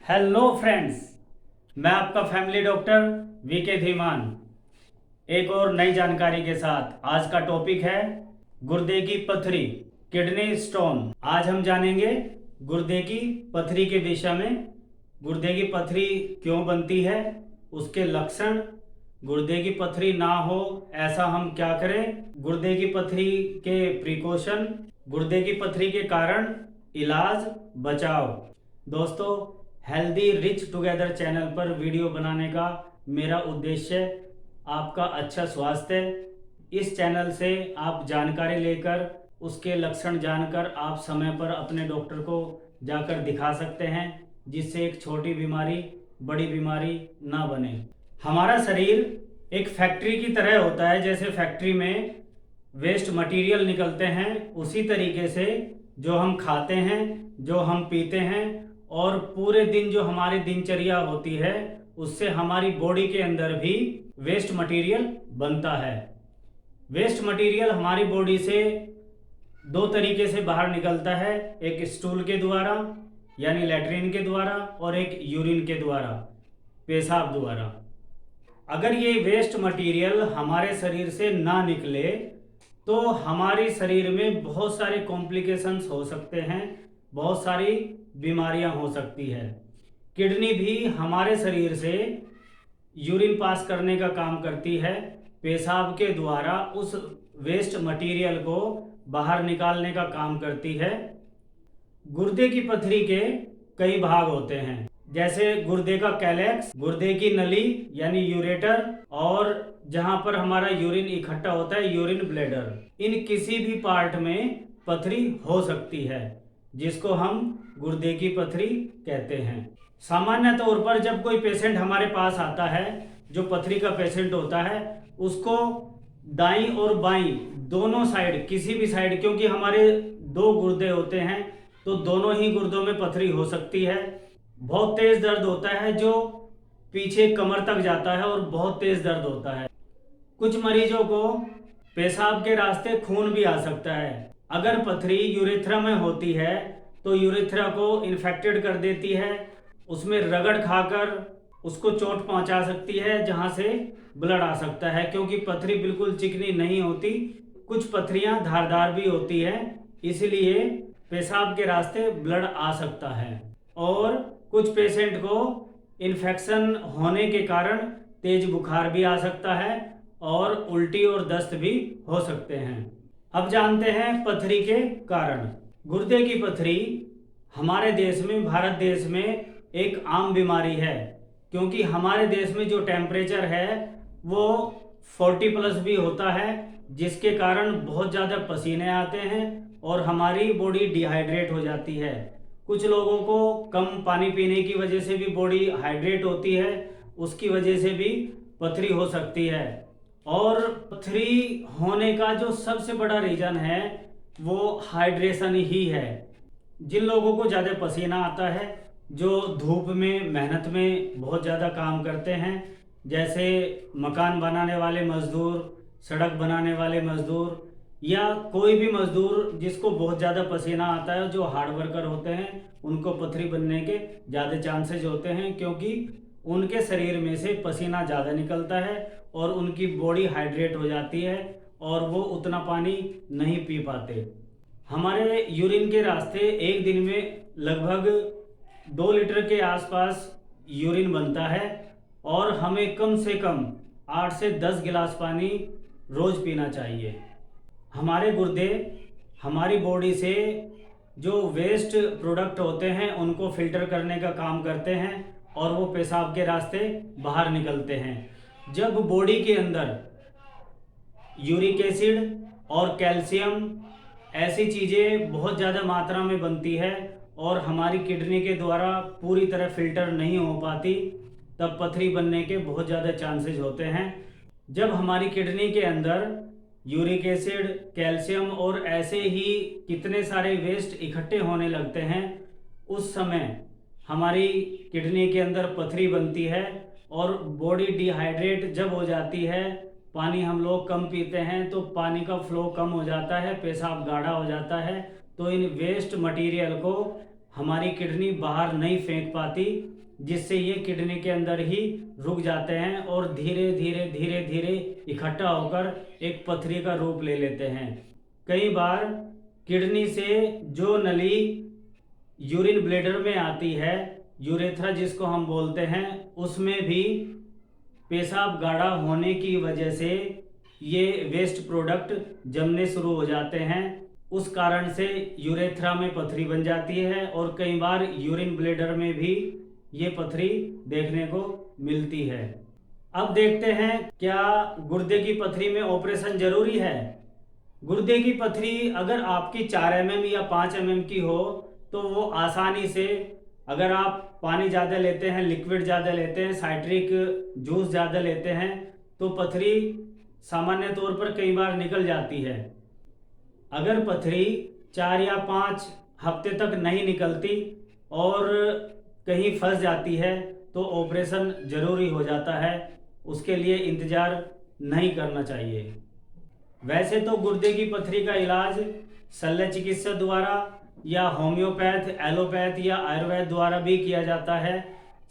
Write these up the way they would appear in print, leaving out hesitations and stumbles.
Hello friends, मैं आपका family doctor VK Dhiman एक और नई जानकारी के साथ। आज का टॉपिक है गुर्दे की पथरी, किडनी स्टोन। आज हम जानेंगे गुर्दे की पथरी के विषय में। गुर्दे की पथरी क्यों बनती है, उसके लक्षण, गुर्दे की पथरी ना हो ऐसा हम क्या करें, गुर्दे की पथरी के प्रिकॉशन, गुर्दे की पथरी के कारण, इलाज, बचाव। दोस्तों, हेल्दी रिच टुगेदर चैनल पर वीडियो बनाने का मेरा उद्देश्य आपका अच्छा स्वास्थ्य। इस चैनल से आप जानकारी लेकर, उसके लक्षण जानकर आप समय पर अपने डॉक्टर को जाकर दिखा सकते हैं, जिससे एक छोटी बीमारी बड़ी बीमारी ना बने। हमारा शरीर एक फैक्ट्री की तरह होता है। जैसे फैक्ट्री में वेस्ट मटेरियल निकलते हैं, उसी तरीके से जो हम खाते हैं, जो हम पीते हैं और पूरे दिन जो हमारी दिनचर्या होती है, उससे हमारी बॉडी के अंदर भी वेस्ट मटेरियल बनता है। वेस्ट मटेरियल हमारी बॉडी से दो तरीके से बाहर निकलता है, एक स्टूल के द्वारा यानी लैट्रिन के द्वारा और एक यूरिन के द्वारा, पेशाब द्वारा। अगर ये वेस्ट मटेरियल हमारे शरीर से ना निकले तो हमारे शरीर में बहुत सारे कॉम्प्लिकेशंस हो सकते हैं, बहुत सारी बीमारियां हो सकती है। किडनी भी हमारे शरीर से यूरिन पास करने का काम करती है, पेशाब के द्वारा उस वेस्ट मटेरियल को बाहर निकालने का काम करती है। गुर्दे की पथरी के कई भाग होते हैं, जैसे गुर्दे का कैलेक्स, गुर्दे की नली यानी यूरेटर, और जहां पर हमारा यूरिन इकट्ठा होता है यूरिन ब्लैडर। इन किसी भी पार्ट में पथरी हो सकती है, जिसको हम गुर्दे की पथरी कहते हैं। सामान्य तौर पर जब कोई पेशेंट हमारे पास आता है, जो पथरी का पेशेंट होता है, उसको दाईं और बाईं दोनों साइड, किसी भी साइड, क्योंकि हमारे दो गुर्दे होते हैं तो दोनों ही गुर्दों में पथरी हो सकती है। बहुत तेज दर्द होता है जो पीछे कमर तक जाता है और बहुत तेज दर्द होता है। कुछ मरीजों को पेशाब के रास्ते खून भी आ सकता है। अगर पथरी यूरेथ्रा में होती है तो यूरेथ्रा को इन्फेक्टेड कर देती है, उसमें रगड़ खाकर उसको चोट पहुंचा सकती है, जहां से ब्लड आ सकता है। क्योंकि पथरी बिल्कुल चिकनी नहीं होती, कुछ पथरियां धारदार भी होती है, इसलिए पेशाब के रास्ते ब्लड आ सकता है। और कुछ पेशेंट को इन्फेक्शन होने के कारण तेज बुखार भी आ सकता है और उल्टी और दस्त भी हो सकते हैं। अब जानते हैं पथरी के कारण। गुर्दे की पथरी हमारे देश में, भारत देश में एक आम बीमारी है, क्योंकि हमारे देश में जो टेम्परेचर है वो 40+ भी होता है, जिसके कारण बहुत ज़्यादा पसीने आते हैं और हमारी बॉडी डिहाइड्रेट हो जाती है। कुछ लोगों को कम पानी पीने की वजह से भी बॉडी हाइड्रेट होती है, उसकी वजह से भी पथरी हो सकती है। और पथरी होने का जो सबसे बड़ा रीज़न है वो हाइड्रेशन ही है। जिन लोगों को ज़्यादा पसीना आता है, जो धूप में मेहनत में बहुत ज़्यादा काम करते हैं, जैसे मकान बनाने वाले मजदूर, सड़क बनाने वाले मजदूर, या कोई भी मजदूर जिसको बहुत ज़्यादा पसीना आता है, जो हार्ड वर्कर होते हैं, उनको पथरी बनने के ज़्यादा चांसेस होते हैं, क्योंकि उनके शरीर में से पसीना ज़्यादा निकलता है और उनकी बॉडी हाइड्रेट हो जाती है और वो उतना पानी नहीं पी पाते। हमारे यूरिन के रास्ते एक दिन में लगभग 2 लीटर के आसपास यूरिन बनता है और हमें कम से कम 8 से 10 गिलास पानी रोज़ पीना चाहिए। हमारे गुर्दे हमारी बॉडी से जो वेस्ट प्रोडक्ट होते हैं उनको फिल्टर करने का काम करते हैं और वो पेशाब के रास्ते बाहर निकलते हैं। जब बॉडी के अंदर यूरिक एसिड और कैल्शियम ऐसी चीज़ें बहुत ज़्यादा मात्रा में बनती है और हमारी किडनी के द्वारा पूरी तरह फिल्टर नहीं हो पाती, तब पथरी बनने के बहुत ज़्यादा चांसेस होते हैं। जब हमारी किडनी के अंदर यूरिक एसिड, कैल्शियम और ऐसे ही कितने सारे वेस्ट इकट्ठे होने लगते हैं, उस समय हमारी किडनी के अंदर पथरी बनती है और बॉडी डिहाइड्रेट जब हो जाती है, पानी हम लोग कम पीते हैं तो पानी का फ्लो कम हो जाता है, पेशाब गाढ़ा हो जाता है, तो इन वेस्ट मटेरियल को हमारी किडनी बाहर नहीं फेंक पाती, जिससे ये किडनी के अंदर ही रुक जाते हैं और धीरे धीरे धीरे धीरे इकट्ठा होकर एक पथरी का रूप ले लेते हैं। कई बार किडनी से जो नली यूरिन ब्लैडर में आती है, यूरेथ्रा जिसको हम बोलते हैं, उसमें भी पेशाब गाढ़ा होने की वजह से ये वेस्ट प्रोडक्ट जमने शुरू हो जाते हैं। उस कारण से यूरेथ्रा में पथरी बन जाती है और कई बार यूरिन ब्लैडर में भी ये पथरी देखने को मिलती है। अब देखते हैं क्या गुर्दे की पथरी में ऑपरेशन जरूरी है। गुर्दे की पथरी अगर आपकी 4 mm या 5 mm की हो तो वो आसानी से, अगर आप पानी ज़्यादा लेते हैं, लिक्विड ज़्यादा लेते हैं, साइट्रिक जूस ज़्यादा लेते हैं, तो पथरी सामान्य तौर पर कई बार निकल जाती है। अगर पथरी 4 या 5 हफ्ते तक नहीं निकलती और कहीं फंस जाती है तो ऑपरेशन ज़रूरी हो जाता है। उसके लिए इंतज़ार नहीं करना चाहिए। वैसे तो गुर्दे की पथरी का इलाज शल्य चिकित्सा द्वारा या होम्योपैथ, एलोपैथ या आयुर्वेद द्वारा भी किया जाता है।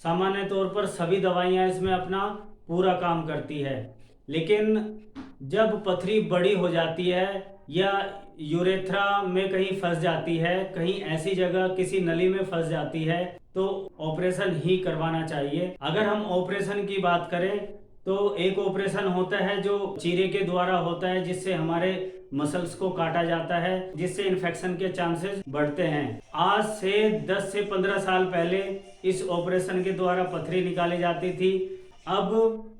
सामान्य तौर पर सभी दवाइयाँ इसमें अपना पूरा काम करती है, लेकिन जब पथरी बड़ी हो जाती है या यूरेथ्रा में कहीं फंस जाती है, कहीं ऐसी जगह किसी नली में फंस जाती है, तो ऑपरेशन ही करवाना चाहिए। अगर हम ऑपरेशन की बात करें तो एक ऑपरेशन होता है जो चीरे के द्वारा होता है, जिससे हमारे मसल्स को काटा जाता है, जिससे इन्फेक्शन के चांसेस बढ़ते हैं। आज से 10 से 15 साल पहले इस ऑपरेशन के द्वारा पथरी निकाली जाती थी। अब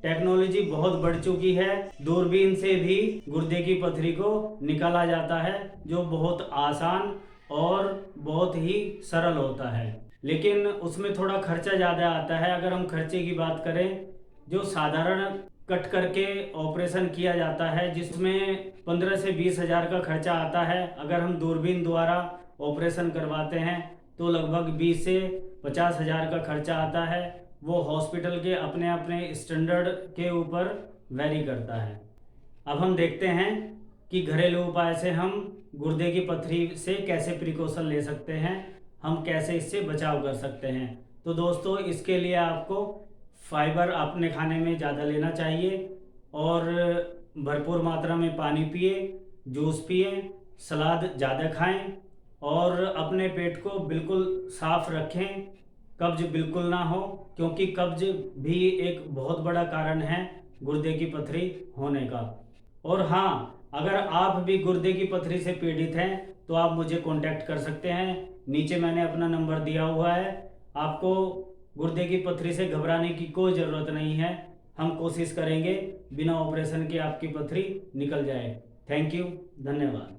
टेक्नोलॉजी बहुत बढ़ चुकी है, दूरबीन से भी गुर्दे की पथरी को निकाला जाता है, जो बहुत आसान और बहुत ही सरल होता है, लेकिन उसमें थोड़ा खर्चा ज़्यादा आता है। अगर हम खर्चे की बात करें, जो साधारण कट करके ऑपरेशन किया जाता है जिसमें 15 से 20 हज़ार का खर्चा आता है, अगर हम दूरबीन द्वारा ऑपरेशन करवाते हैं तो लगभग 20 से 50 हज़ार का खर्चा आता है। वो हॉस्पिटल के अपने अपने स्टैंडर्ड के ऊपर वेरी करता है। अब हम देखते हैं कि घरेलू उपाय से हम गुर्दे की पथरी से कैसे प्रिकॉशन ले सकते हैं, हम कैसे इससे बचाव कर सकते हैं। तो दोस्तों, इसके लिए आपको फाइबर अपने खाने में ज़्यादा लेना चाहिए और भरपूर मात्रा में पानी पिए, जूस पिए, सलाद ज़्यादा खाएं और अपने पेट को बिल्कुल साफ रखें। कब्ज बिल्कुल ना हो, क्योंकि कब्ज भी एक बहुत बड़ा कारण है गुर्दे की पथरी होने का। और हाँ, अगर आप भी गुर्दे की पथरी से पीड़ित हैं तो आप मुझे कांटेक्ट कर सकते हैं। नीचे मैंने अपना नंबर दिया हुआ है। आपको गुर्दे की पथरी से घबराने की कोई ज़रूरत नहीं है। हम कोशिश करेंगे बिना ऑपरेशन के आपकी पथरी निकल जाए। थैंक यू, धन्यवाद।